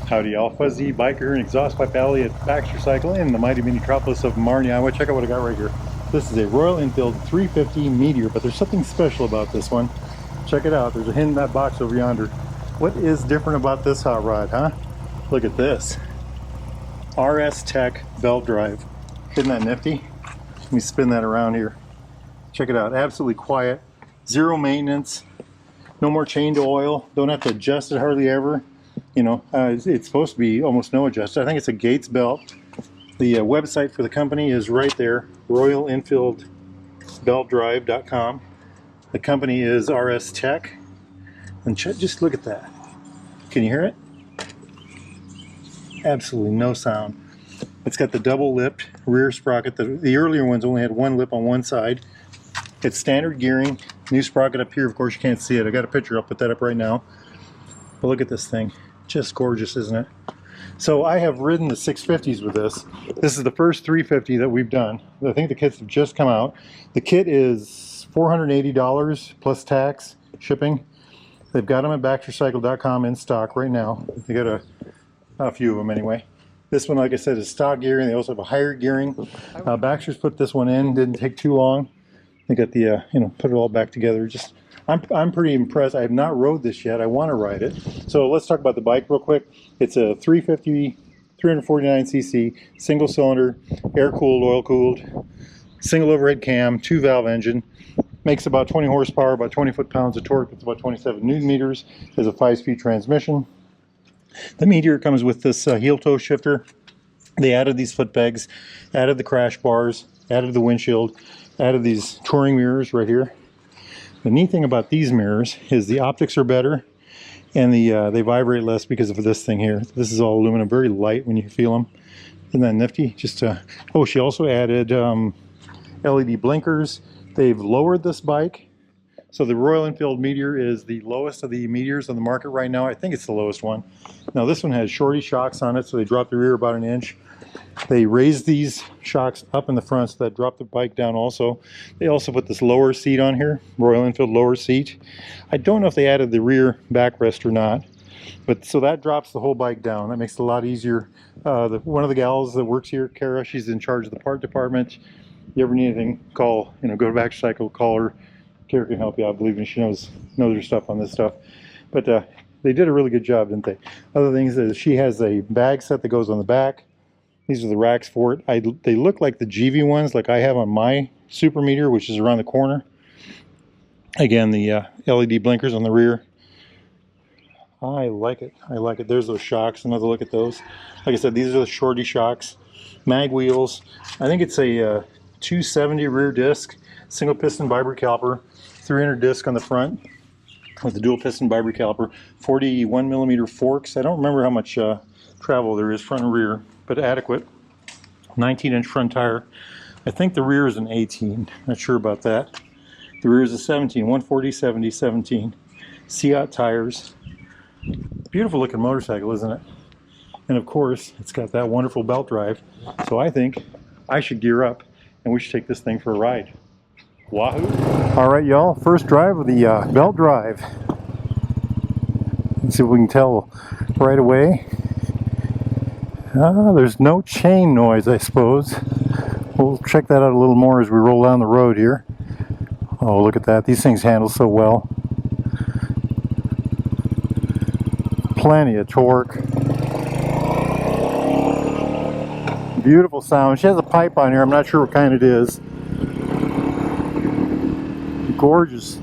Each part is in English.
Howdy y'all, Fuzzy Biker and Exhaust Pipe Alley at Baxter Cycle in the mighty metropolis of Marne, Iowa. Check out what I got right here. This is a Royal Enfield 350 Meteor, but there's something special about this one. Check it out, there's a hint in that box over yonder. What is different about this hot rod, huh? Look at this. RS Tech belt drive. Isn't that nifty? Let me spin that around here. Check it out, absolutely quiet, zero maintenance, no more chain to oil, don't have to adjust it hardly ever. You know, it's supposed to be almost no adjust. I think it's a Gates belt. The website for the company is right there, Royal Enfield beltdrive.com. The company is RS Tech. And just look at that. Can you hear it? Absolutely no sound. It's got the double lipped rear sprocket. The earlier ones only had one lip on one side. It's standard gearing. New sprocket up here. Of course, you can't see it. I got a picture. I'll put that up right now. But look at this thing. Just gorgeous, isn't it? So I have ridden the 650s with this. This is the first 350 that we've done. I think the kits have just come out. The kit is $480 plus tax, shipping. They've got them at BaxterCycle.com in stock right now. They got a few of them anyway. This one, like I said, is stock gearing. They also have a higher gearing. Baxter's put this one in. Didn't take too long. They got the put it all back together. Just I'm pretty impressed. I have not rode this yet. I want to ride it. So let's talk about the bike real quick. It's a 350, 349cc, single cylinder, air cooled, oil cooled, single overhead cam, 2-valve engine. Makes about 20 horsepower, about 20 foot-pounds of torque. It's about 27 newton meters. Has a 5-speed transmission. The Meteor comes with this heel toe shifter. They added these foot pegs, added the crash bars, added the windshield, added these touring mirrors right here. The neat thing about these mirrors is the optics are better, and they vibrate less because of this thing here. This is all aluminum, very light when you feel them. Isn't that nifty? Just oh, she also added LED blinkers. They've lowered this bike. So the Royal Enfield Meteor is the lowest of the Meteors on the market right now. I think it's the lowest one. Now this one has shorty shocks on it, so they drop the rear about an inch. They raised these shocks up in the front, so that dropped the bike down also. They also put this lower seat on here, Royal Enfield lower seat. I don't know if they added the rear backrest or not, but so that drops the whole bike down. That makes it a lot easier. One of the gals that works here, Kara, she's in charge of the part department. You ever need anything, call, go to Baxter Cycle, call her. Kara can help you out. Believe me, she knows her stuff on this stuff. But they did a really good job, didn't they? Other things is she has a bag set that goes on the back. These are the racks for it. They look like the GV ones like I have on my Super Meteor, which is around the corner. Again, the LED blinkers on the rear. I like it. I like it. There's those shocks. Another look at those. Like I said, these are the shorty shocks. Mag wheels. I think it's a 270 rear disc, single piston vibra caliper, 300 disc on the front with the dual piston vibra caliper, 41 millimeter forks. I don't remember how much travel there is front and rear, but adequate. 19-inch front tire. I think the rear is an 18. Not sure about that. The rear is a 17. 140, 70, 17. Seat tires. Beautiful looking motorcycle, isn't it? And of course, it's got that wonderful belt drive. So I think I should gear up and we should take this thing for a ride. Wahoo! All right, y'all. First drive of the belt drive. Let's see if we can tell right away. There's no chain noise, I suppose. We'll check that out a little more as we roll down the road here. Oh, look at that. These things handle so well. Plenty of torque. Beautiful sound. She has a pipe on here. I'm not sure what kind it is. Gorgeous.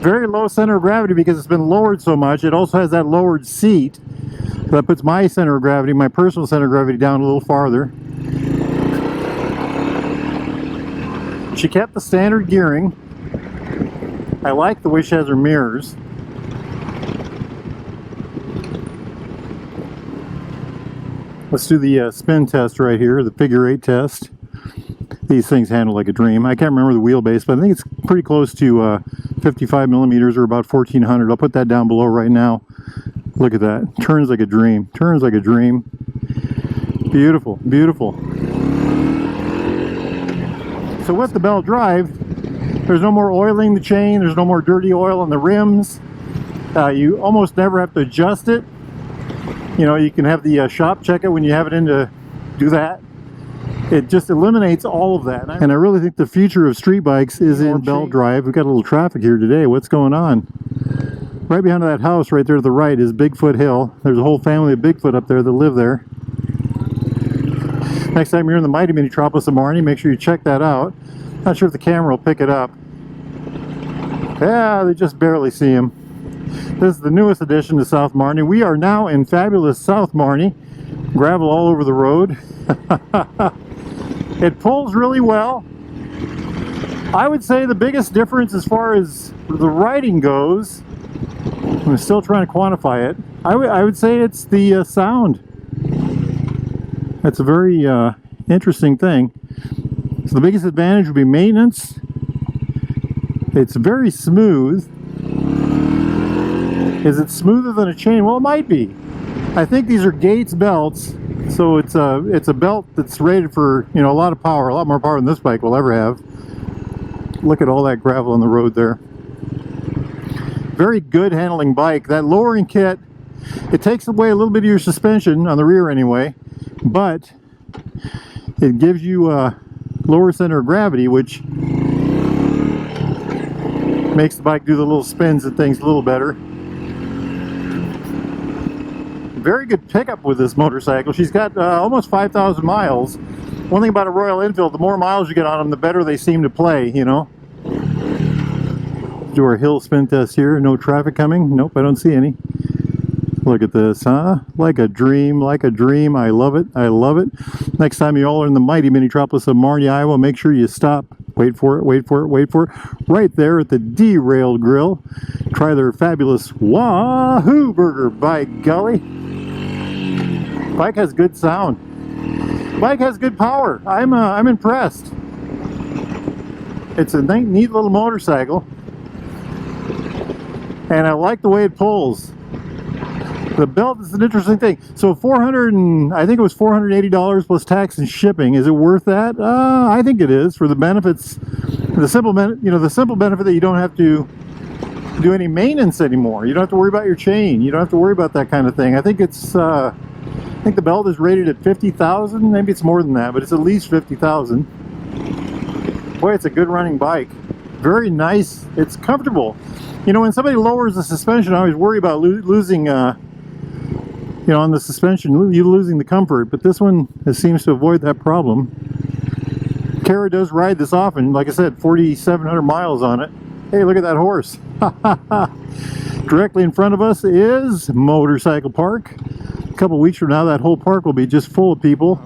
Very low center of gravity because it's been lowered so much. It also has that lowered seat. That puts my center of gravity, my personal center of gravity, down a little farther. She kept the standard gearing. I like the way she has her mirrors. Let's do the spin test right here, the figure 8 test. These things handle like a dream. I can't remember the wheelbase, but I think it's pretty close to 55 millimeters or about 1400. I'll put that down below right now. Look at that. Turns like a dream. Turns like a dream. Beautiful. Beautiful. So with the belt drive, there's no more oiling the chain. There's no more dirty oil on the rims. You almost never have to adjust it. You know, you can have the shop check it when you have it in to do that. It just eliminates all of that. And I really think the future of street bikes is in belt drive. We've got a little traffic here today. What's going on? Right behind that house right there to the right is Bigfoot Hill. There's a whole family of Bigfoot up there that live there. Next time you're in the mighty metropolis of Marnie, make sure you check that out. Not sure if the camera will pick it up. Yeah, they just barely see him. This is the newest addition to South Marnie. We are now in fabulous South Marnie. Gravel all over the road. It pulls really well. I would say the biggest difference as far as the riding goes, I'm still trying to quantify it, I would say it's the sound. That's a very interesting thing. So the biggest advantage would be maintenance. It's very smooth. Is it smoother than a chain? Well, it might be. I think these are Gates belts, so it's a belt that's rated for, you know, a lot of power, a lot more power than this bike will ever have. Look at all that gravel on the road there. Very good handling bike. That lowering kit, it takes away a little bit of your suspension on the rear anyway, but it gives you a lower center of gravity, which makes the bike do the little spins and things a little better. Very good pickup with this motorcycle. She's got almost 5,000 miles. One thing about a Royal Enfield, the more miles you get on them, the better they seem to play, you know. Do our hill spin test here. No traffic coming. Nope, I don't see any. Look at this, huh? Like a dream, like a dream. I love it. I love it. Next time you all are in the mighty metropolis of Marnie, Iowa, make sure you stop. Wait for it, wait for it, wait for it. Right there at the Derailed Grill. Try their fabulous Wahoo burger, by golly. Bike has good sound. Bike has good power. I'm impressed. It's a neat little motorcycle. And I like the way it pulls. The belt is an interesting thing. So I think it was $480 plus tax and shipping. Is it worth that? I think it is for the benefits. The simple benefit that you don't have to do any maintenance anymore. You don't have to worry about your chain. You don't have to worry about that kind of thing. I think it's I think the belt is rated at 50,000. Maybe it's more than that, but it's at least 50,000. Boy, it's a good running bike. Very nice. It's comfortable. You know, when somebody lowers the suspension, I always worry about losing, you know, on the suspension, you losing the comfort. But this one seems to avoid that problem. Kara does ride this often. Like I said, 4,700 miles on it. Hey, look at that horse. Directly in front of us is Motorcycle Park. A couple weeks from now, that whole park will be just full of people.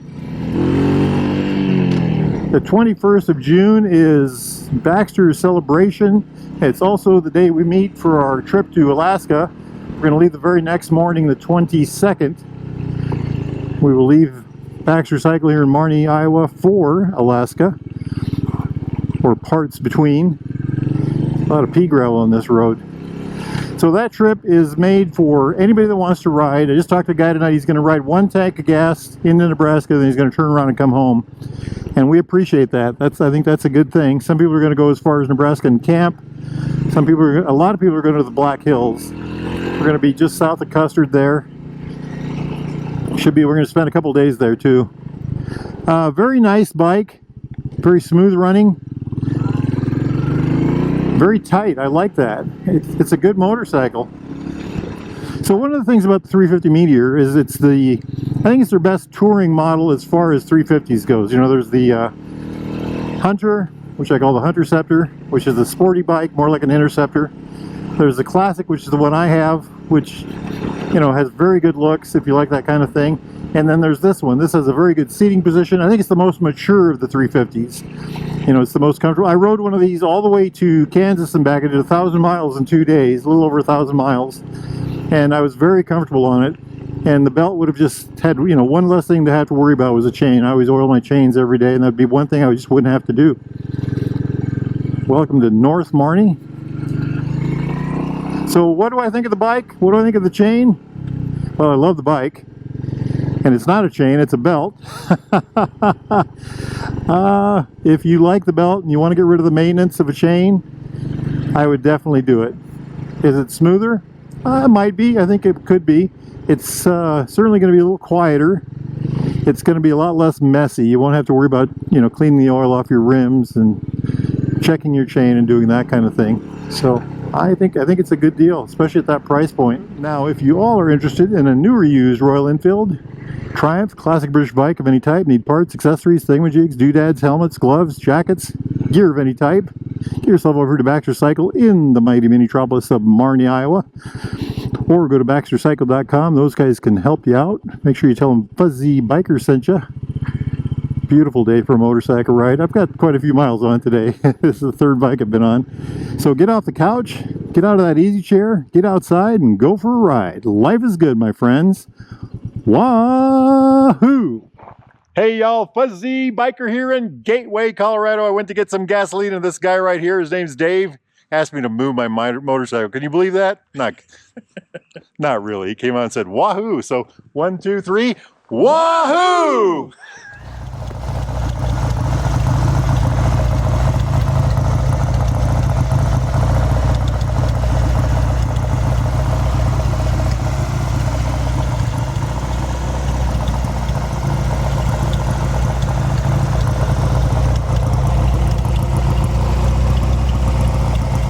The 21st of June is Baxter's celebration. It's also the day we meet for our trip to Alaska. We're going to leave the very next morning, the 22nd. We will leave Baxter Cycle here in Marnie, Iowa for Alaska, or parts between. A lot of pea gravel on this road. So that trip is made for anybody that wants to ride. I just talked to a guy tonight. He's going to ride one tank of gas into Nebraska, then he's going to turn around and come home. And we appreciate that. I think that's a good thing. Some people are going to go as far as Nebraska and camp. A lot of people are going to the Black Hills. We're going to be just south of Custard there. We're going to spend a couple days there too. Very nice bike. Very smooth running. Very tight. I like that. It's a good motorcycle. So one of the things about the 350 Meteor is I think it's their best touring model as far as 350s goes. You know, there's the Hunter, which I call the Hunter Scepter, which is a sporty bike, more like an Interceptor. There's the Classic, which is the one I have, which, you know, has very good looks if you like that kind of thing. And then there's this one. This has a very good seating position. I think it's the most mature of the 350s. You know, it's the most comfortable. I rode one of these all the way to Kansas and back. I did 1,000 miles in 2 days, a little over 1,000 miles. And I was very comfortable on it. And the belt would have just had, you know, one less thing to have to worry about was a chain. I always oil my chains every day, and that'd be one thing I just wouldn't have to do. Welcome to North Marnie. So what do I think of the bike? What do I think of the chain? Well, I love the bike. And it's not a chain, it's a belt. If you like the belt and you want to get rid of the maintenance of a chain, I would definitely do it. Is it smoother? It might be. I think it could be. It's certainly going to be a little quieter. It's going to be a lot less messy. You won't have to worry about, you know, cleaning the oil off your rims and checking your chain and doing that kind of thing. So I think it's a good deal, especially at that price point. Now, if you all are interested in a newer used Royal Enfield Triumph, classic British bike of any type, need parts, accessories, thingamajigs, doodads, helmets, gloves, jackets, gear of any type, get yourself over to Baxter Cycle in the mighty metropolis of Marnie, Iowa. Or go to baxtercycle.com. Those guys can help you out. Make sure you tell them Fuzzy Biker sent you. Beautiful day for a motorcycle ride. I've got quite a few miles on today. This is the third bike I've been on. So get off the couch, get out of that easy chair, get outside and go for a ride. Life is good, my friends. Wahoo! Hey y'all, Fuzzy Biker here in Gateway, Colorado. I went to get some gasoline and this guy right here, his name's Dave, asked me to move my motorcycle. Can you believe that? Not really. He came out and said, Wahoo! So 1, 2, 3, Wahoo!